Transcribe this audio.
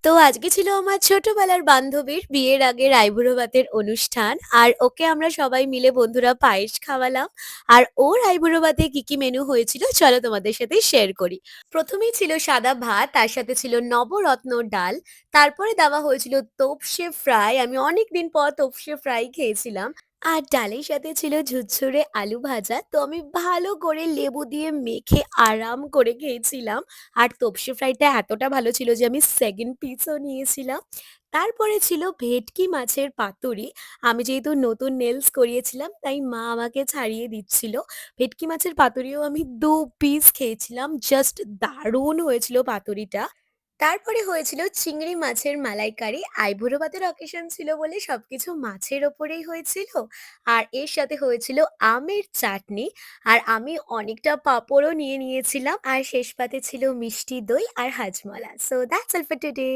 তো আজকে ছিল আমার ছোটবেলার বান্ধবীর বিয়ের আগের আইবুড়ো ভাতের অনুষ্ঠান। আর ওকে আমরা সবাই মিলে বন্ধুরা পায়েস খাওয়ালাম। আর ওর আইবুড়ো ভাতে কি মেনু হয়েছিল চলো তোমাদের সাথে শেয়ার করি। প্রথমেই ছিল সাদা ভাত, তার সাথে ছিল নবরত্ন ডাল। তারপরে দেওয়া হয়েছিল তোপসে ফ্রাই। আমি অনেকদিন পর তোপসে ফ্রাই খেয়েছিলাম। আর ডালের সাথে ছিল ঝুরঝুরে আলু ভাজা। তো আমি ভালো করে লেবু দিয়ে মেখে আরাম করে খেয়েছিলাম। আর তোপসে ফ্রাইটা এতটা ভালো ছিল যে আমি সেকেন্ড পিসও নিয়েছিলাম। তারপরে ছিল ভেটকি মাছের পাতুরি। আমি যেহেতু নতুন নেলস করিয়েছিলাম তাই মা আমাকে ছাড়িয়ে দিচ্ছিল। ভেটকি মাছের পাতুরিও আমি ২ পিস খেয়েছিলাম। জাস্ট দারুণ হয়েছিল পাতুরিটা। তারপরে হয়েছিল চিংড়ি মাছের মালাইকারি। আইবুড়ো ভাতের অকেশন ছিল বলে সবকিছু মাছের ওপরেই হয়েছিল। আর এর সাথে হয়েছিল আমের চাটনি। আর আমি অনেকটা পাঁপড়ও নিয়ে নিয়েছিলাম। আর শেষ পাতে ছিল মিষ্টি দই আর Hajmola. So that's all for today.